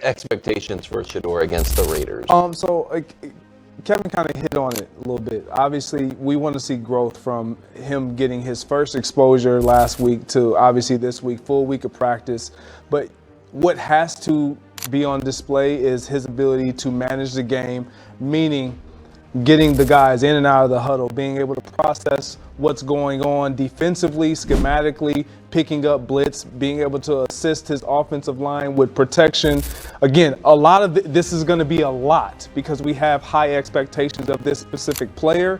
expectations for Shedeur against the Raiders? Kevin kind of hit on it a little bit. Obviously, we want to see growth from him getting his first exposure last week to obviously this week, full week of practice. But what has to be on display is his ability to manage the game, meaning getting the guys in and out of the huddle, being able to process what's going on defensively, schematically, picking up blitz, being able to assist his offensive line with protection. Again, a lot of this is going to be a lot because we have high expectations of this specific player.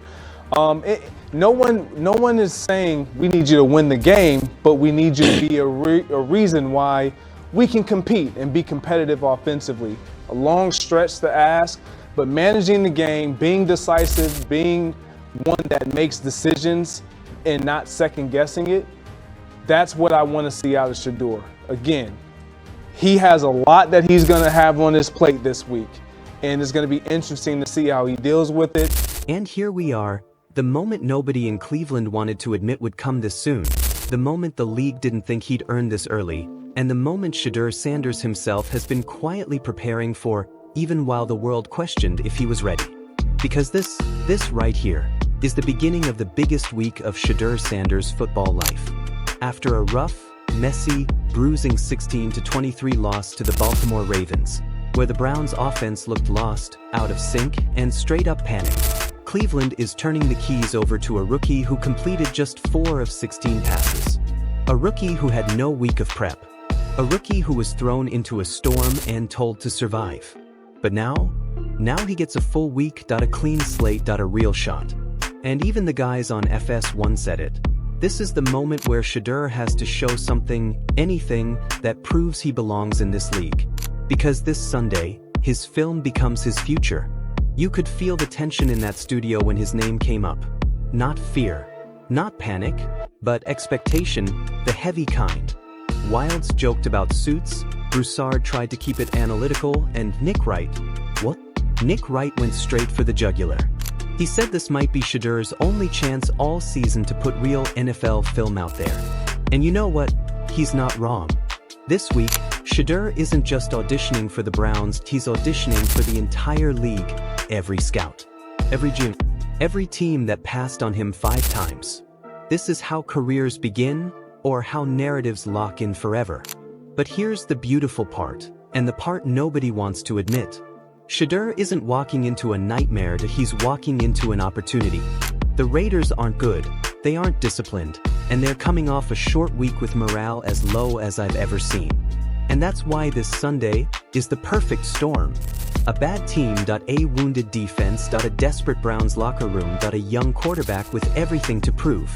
No one is saying we need you to win the game, but we need you to be a reason why we can compete and be competitive offensively. A long stretch to ask, but managing the game, being decisive, being one that makes decisions and not second guessing it, that's what I want to see out of Shedeur. Again, he has a lot that he's going to have on his plate this week, and it's going to be interesting to see how he deals with it. And here we are, the moment nobody in Cleveland wanted to admit would come this soon, the moment the league didn't think he'd earn this early, and the moment Shedeur Sanders himself has been quietly preparing for, even while the world questioned if he was ready. Because this right here is the beginning of the biggest week of Shedeur Sanders' football life. After a rough, messy, bruising 16-23 loss to the Baltimore Ravens, where the Browns' offense looked lost, out of sync, and straight up panicked, Cleveland is turning the keys over to a rookie who completed just 4 of 16 passes. A rookie who had no week of prep. A rookie who was thrown into a storm and told to survive. But now he gets a full week, a clean slate, a real shot. And even the guys on FS1 said it. This is the moment where Shedeur has to show something, anything, that proves he belongs in this league. Because this Sunday, his film becomes his future. You could feel the tension in that studio when his name came up. Not fear, not panic, but expectation, the heavy kind. Wilds joked about suits, Broussard tried to keep it analytical, and Nick Wright went straight for the jugular. He said this might be Shedeur's only chance all season to put real NFL film out there. And you know what? He's not wrong. This week, Shedeur isn't just auditioning for the Browns, he's auditioning for the entire league, every scout, every gym, every team that passed on him 5 times. This is how careers begin, or how narratives lock in forever. But here's the beautiful part, and the part nobody wants to admit. Shedeur isn't walking into a nightmare, he's walking into an opportunity. The Raiders aren't good, they aren't disciplined, and they're coming off a short week with morale as low as I've ever seen. And that's why this Sunday is the perfect storm. A bad team, a wounded defense, a desperate Browns locker room, a young quarterback with everything to prove.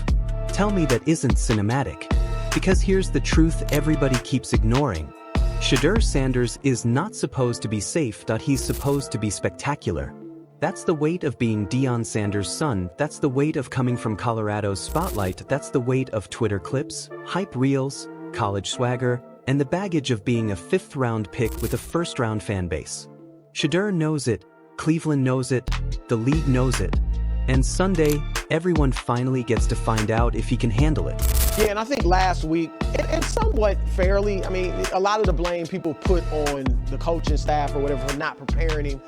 Tell me that isn't cinematic. Because here's the truth everybody keeps ignoring. Shedeur Sanders is not supposed to be safe, he's supposed to be spectacular. That's the weight of being Deion Sanders' son, that's the weight of coming from Colorado's spotlight, that's the weight of Twitter clips, hype reels, college swagger, and the baggage of being a 5th-round pick with a 1st-round fan base. Shedeur knows it, Cleveland knows it, the league knows it. And Sunday, everyone finally gets to find out if he can handle it. Yeah, and I think last week, and somewhat fairly, I mean, a lot of the blame people put on the coaching staff or whatever for not preparing him.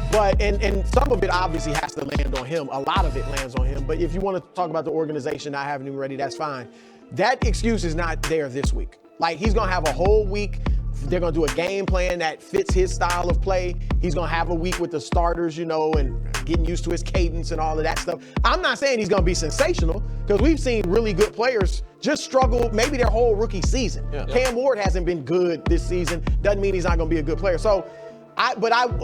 But, and some of it obviously has to land on him. A lot of it lands on him. But if you want to talk about the organization not having him ready, that's fine. That excuse is not there this week. Like, he's going to have a whole week. They're going to do a game plan that fits his style of play. He's going to have a week with the starters, you know, and getting used to his cadence and all of that stuff. I'm not saying he's going to be sensational because we've seen really good players just struggle maybe their whole rookie season. Yeah. Cam Ward hasn't been good this season. Doesn't mean he's not going to be a good player. So,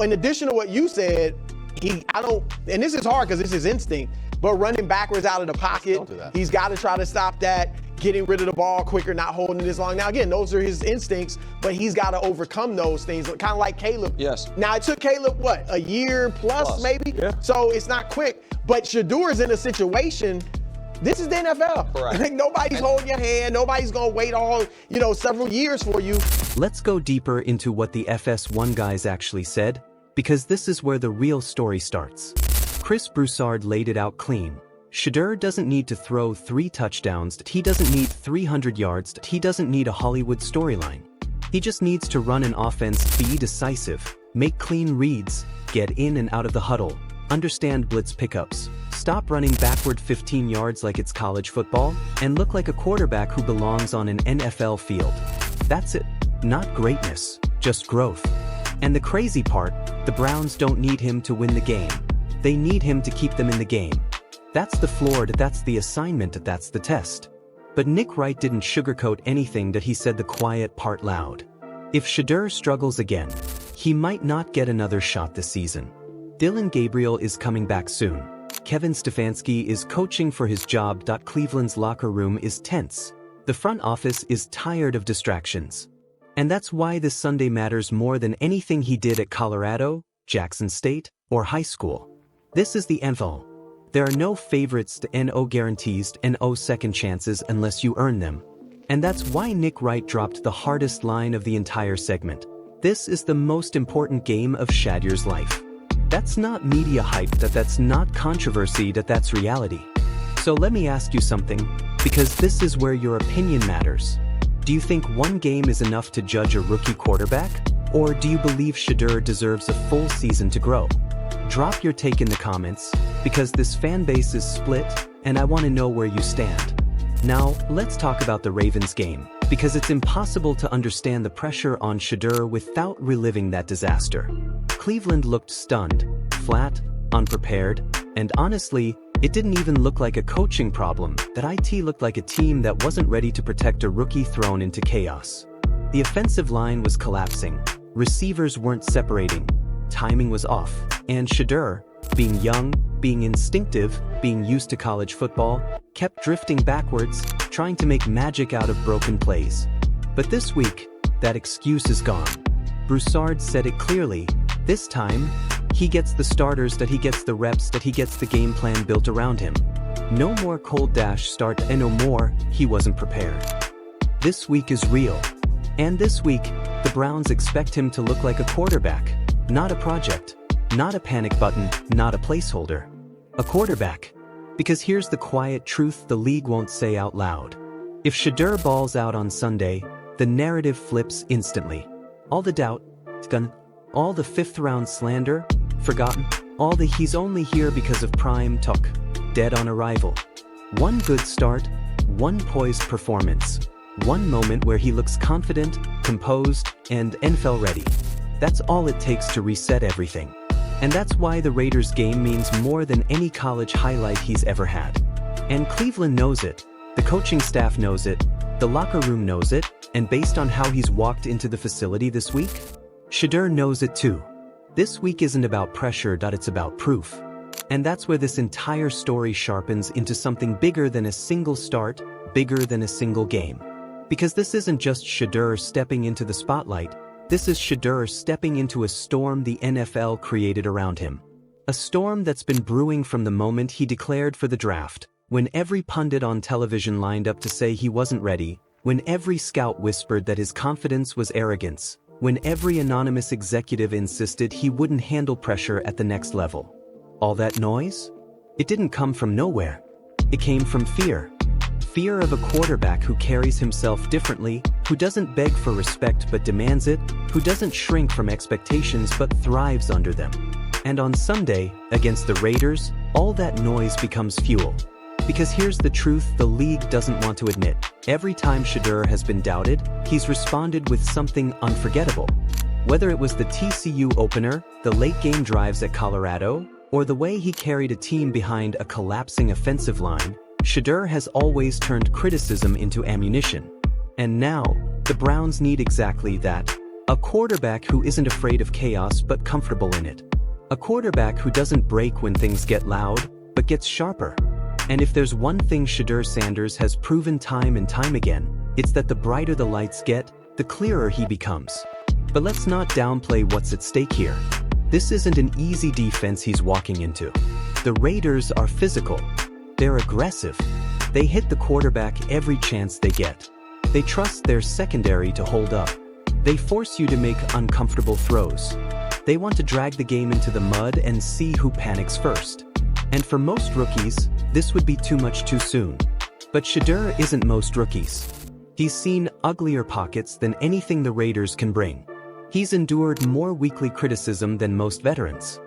in addition to what you said, and this is hard because it's his instinct, but running backwards out of the pocket, he's got to try to stop that. Getting rid of the ball quicker, not holding it as long. Now, again, those are his instincts, but he's got to overcome those things, kind of like Caleb. Yes. Now, it took Caleb, what, a year plus maybe? Yeah. So it's not quick. But Shedeur is in a situation, this is the NFL. Correct. Like, nobody's holding your hand. Nobody's going to wait several years for you. Let's go deeper into what the FS1 guys actually said, because this is where the real story starts. Chris Broussard laid it out clean. Shedeur doesn't need to throw 3 touchdowns, he doesn't need 300 yards, he doesn't need a Hollywood storyline. He just needs to run an offense, be decisive, make clean reads, get in and out of the huddle, understand blitz pickups, stop running backward 15 yards like it's college football, and look like a quarterback who belongs on an NFL field. That's it. Not greatness, just growth. And the crazy part, the Browns don't need him to win the game. They need him to keep them in the game. That's the floor, that's the assignment, that's the test. But Nick Wright didn't sugarcoat anything that he said the quiet part loud. If Shedeur struggles again, he might not get another shot this season. Dillon Gabriel is coming back soon. Kevin Stefanski is coaching for his job. Cleveland's locker room is tense. The front office is tired of distractions. And that's why this Sunday matters more than anything he did at Colorado, Jackson State, or high school. This is the NFL. There are no favorites to no guarantees and no second chances unless you earn them. And that's why Nick Wright dropped the hardest line of the entire segment. This is the most important game of Shedeur's life. That's not media hype, that's not controversy, that's reality. So let me ask you something, because this is where your opinion matters. Do you think one game is enough to judge a rookie quarterback? Or do you believe Shedeur deserves a full season to grow? Drop your take in the comments, because this fan base is split, and I want to know where you stand. Now, let's talk about the Ravens game, because it's impossible to understand the pressure on Shedeur without reliving that disaster. Cleveland looked stunned, flat, unprepared, and honestly, it didn't even look like a coaching problem. That IT looked like a team that wasn't ready to protect a rookie thrown into chaos. The offensive line was collapsing, receivers weren't separating, timing was off, and Shedeur, being young, being instinctive, being used to college football, kept drifting backwards, trying to make magic out of broken plays. But this week, that excuse is gone. Broussard said it clearly. This time, he gets the starters, that he gets the reps, that he gets the game plan built around him. No more cold dash start, and no more, he wasn't prepared. This week is real. And this week, the Browns expect him to look like a quarterback, not a project, not a panic button, not a placeholder. A quarterback. Because here's the quiet truth the league won't say out loud. If Shedeur balls out on Sunday, the narrative flips instantly. All the doubt, gone. All the fifth-round slander, forgotten. All the he's only here because of prime talk, dead on arrival. One good start, one poised performance, one moment where he looks confident, composed, and NFL ready. That's all it takes to reset everything. And that's why the Raiders game means more than any college highlight he's ever had. And Cleveland knows it, the coaching staff knows it, the locker room knows it, and based on how he's walked into the facility this week, Shedeur knows it too. This week isn't about pressure, it's about proof. And that's where this entire story sharpens into something bigger than a single start, bigger than a single game. Because this isn't just Shedeur stepping into the spotlight, this is Shedeur stepping into a storm the NFL created around him. A storm that's been brewing from the moment he declared for the draft, when every pundit on television lined up to say he wasn't ready, when every scout whispered that his confidence was arrogance, when every anonymous executive insisted he wouldn't handle pressure at the next level. All that noise? It didn't come from nowhere. It came from fear. Fear of a quarterback who carries himself differently, who doesn't beg for respect but demands it, who doesn't shrink from expectations but thrives under them. And on Sunday, against the Raiders, all that noise becomes fuel. Because here's the truth the league doesn't want to admit. Every time Shedeur has been doubted, he's responded with something unforgettable. Whether it was the TCU opener, the late game drives at Colorado, or the way he carried a team behind a collapsing offensive line, Shedeur has always turned criticism into ammunition. And now, the Browns need exactly that. A quarterback who isn't afraid of chaos but comfortable in it. A quarterback who doesn't break when things get loud, but gets sharper. And if there's one thing Shedeur Sanders has proven time and time again, it's that the brighter the lights get, the clearer he becomes. But let's not downplay what's at stake here. This isn't an easy defense he's walking into. The Raiders are physical. They're aggressive. They hit the quarterback every chance they get. They trust their secondary to hold up. They force you to make uncomfortable throws. They want to drag the game into the mud and see who panics first. And for most rookies, this would be too much too soon. But Shedeur isn't most rookies. He's seen uglier pockets than anything the Raiders can bring. He's endured more weekly criticism than most veterans.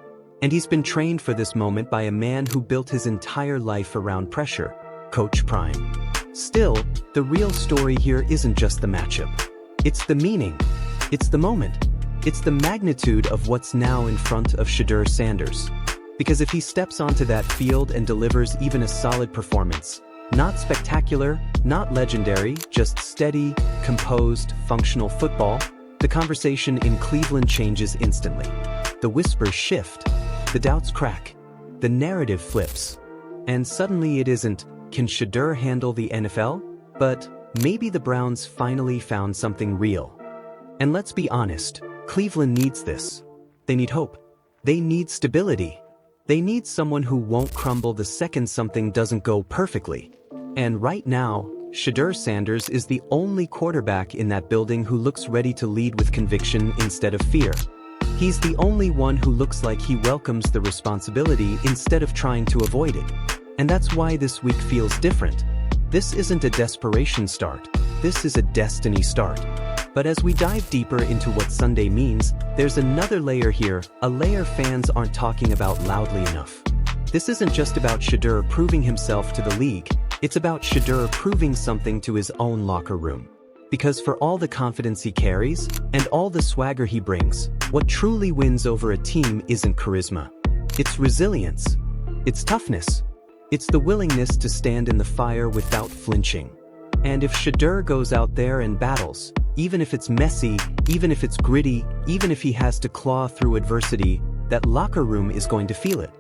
And he's been trained for this moment by a man who built his entire life around pressure, Coach Prime. Still, the real story here isn't just the matchup. It's the meaning. It's the moment. It's the magnitude of what's now in front of Shedeur Sanders. Because if he steps onto that field and delivers even a solid performance, not spectacular, not legendary, just steady, composed, functional football, the conversation in Cleveland changes instantly. The whispers shift, the doubts crack, the narrative flips. And suddenly it isn't, can Shedeur handle the NFL? But maybe the Browns finally found something real. And let's be honest, Cleveland needs this. They need hope. They need stability. They need someone who won't crumble the second something doesn't go perfectly. And right now, Shedeur Sanders is the only quarterback in that building who looks ready to lead with conviction instead of fear. He's the only one who looks like he welcomes the responsibility instead of trying to avoid it. And that's why this week feels different. This isn't a desperation start. This is a destiny start. But as we dive deeper into what Sunday means, there's another layer here, a layer fans aren't talking about loudly enough. This isn't just about Shedeur proving himself to the league. It's about Shedeur proving something to his own locker room. Because for all the confidence he carries, and all the swagger he brings, what truly wins over a team isn't charisma. It's resilience. It's toughness. It's the willingness to stand in the fire without flinching. And if Shedeur goes out there and battles, even if it's messy, even if it's gritty, even if he has to claw through adversity, that locker room is going to feel it.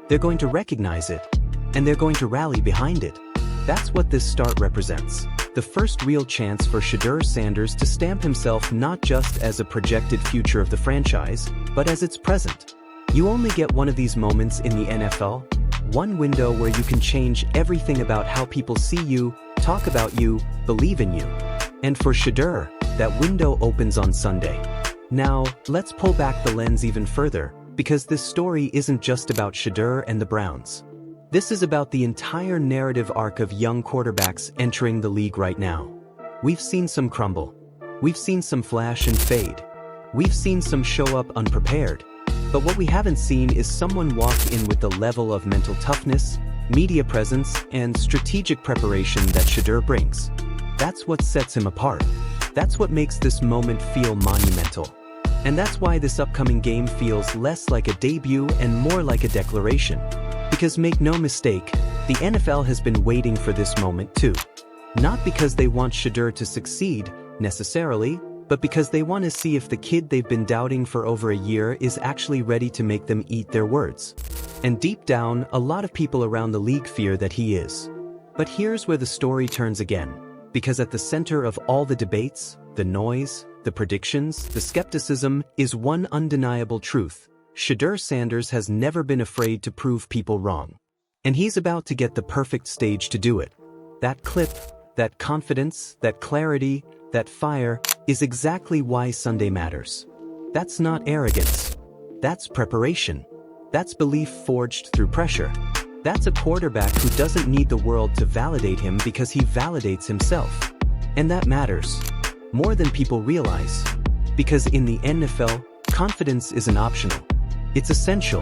They're going to recognize it. And they're going to rally behind it. That's what this start represents. The first real chance for Shedeur Sanders to stamp himself not just as a projected future of the franchise, but as its present. You only get one of these moments in the NFL, one window where you can change everything about how people see you, talk about you, believe in you. And for Shedeur, that window opens on Sunday. Now, let's pull back the lens even further, because this story isn't just about Shedeur and the Browns. This is about the entire narrative arc of young quarterbacks entering the league right now. We've seen some crumble. We've seen some flash and fade. We've seen some show up unprepared. But what we haven't seen is someone walk in with the level of mental toughness, media presence, and strategic preparation that Shedeur brings. That's what sets him apart. That's what makes this moment feel monumental. And that's why this upcoming game feels less like a debut and more like a declaration. Because make no mistake, the NFL has been waiting for this moment too. Not because they want Shedeur to succeed, necessarily, but because they want to see if the kid they've been doubting for over a year is actually ready to make them eat their words. And deep down, a lot of people around the league fear that he is. But here's where the story turns again. Because at the center of all the debates, the noise, the predictions, the skepticism, is one undeniable truth. Shedeur Sanders has never been afraid to prove people wrong. And he's about to get the perfect stage to do it. That clip, that confidence, that clarity, that fire, is exactly why Sunday matters. That's not arrogance. That's preparation. That's belief forged through pressure. That's a quarterback who doesn't need the world to validate him because he validates himself. And that matters. More than people realize. Because in the NFL, confidence isn't optional. It's essential.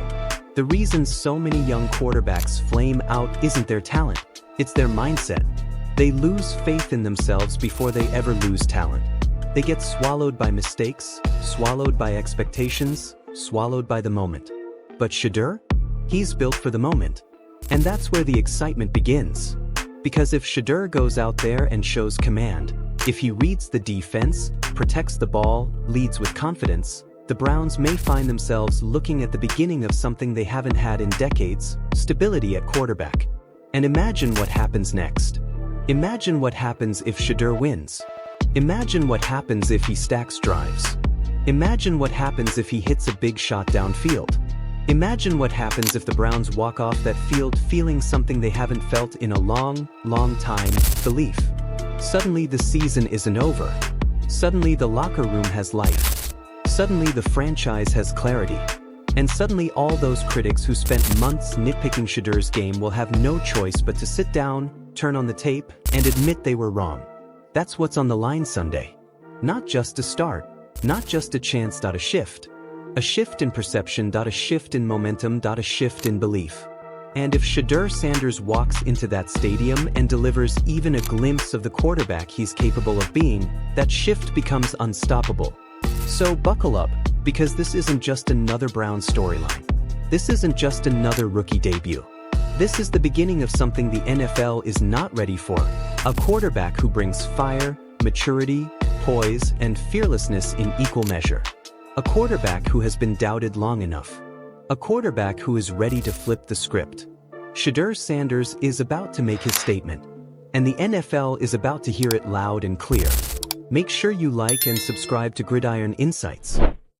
The reason so many young quarterbacks flame out isn't their talent, it's their mindset. They lose faith in themselves before they ever lose talent. They get swallowed by mistakes, swallowed by expectations, swallowed by the moment. But Shedeur? He's built for the moment. And that's where the excitement begins. Because if Shedeur goes out there and shows command, if he reads the defense, protects the ball, leads with confidence, the Browns may find themselves looking at the beginning of something they haven't had in decades, stability at quarterback. And imagine what happens next. Imagine what happens if Shedeur wins. Imagine what happens if he stacks drives. Imagine what happens if he hits a big shot downfield. Imagine what happens if the Browns walk off that field feeling something they haven't felt in a long, long time, belief. Suddenly the season isn't over. Suddenly the locker room has life. Suddenly the franchise has clarity. And suddenly all those critics who spent months nitpicking Shedeur's game will have no choice but to sit down, turn on the tape, and admit they were wrong. That's what's on the line Sunday. Not just a start, not just a chance. A shift. A shift in perception. A shift in momentum. A shift in belief. And if Shedeur Sanders walks into that stadium and delivers even a glimpse of the quarterback he's capable of being, that shift becomes unstoppable. So buckle up, because this isn't just another Browns storyline. This isn't just another rookie debut. This is the beginning of something the NFL is not ready for. A quarterback who brings fire, maturity, poise, and fearlessness in equal measure. A quarterback who has been doubted long enough. A quarterback who is ready to flip the script. Shedeur Sanders is about to make his statement, and the NFL is about to hear it loud and clear. Make sure you like and subscribe to Gridiron Insights.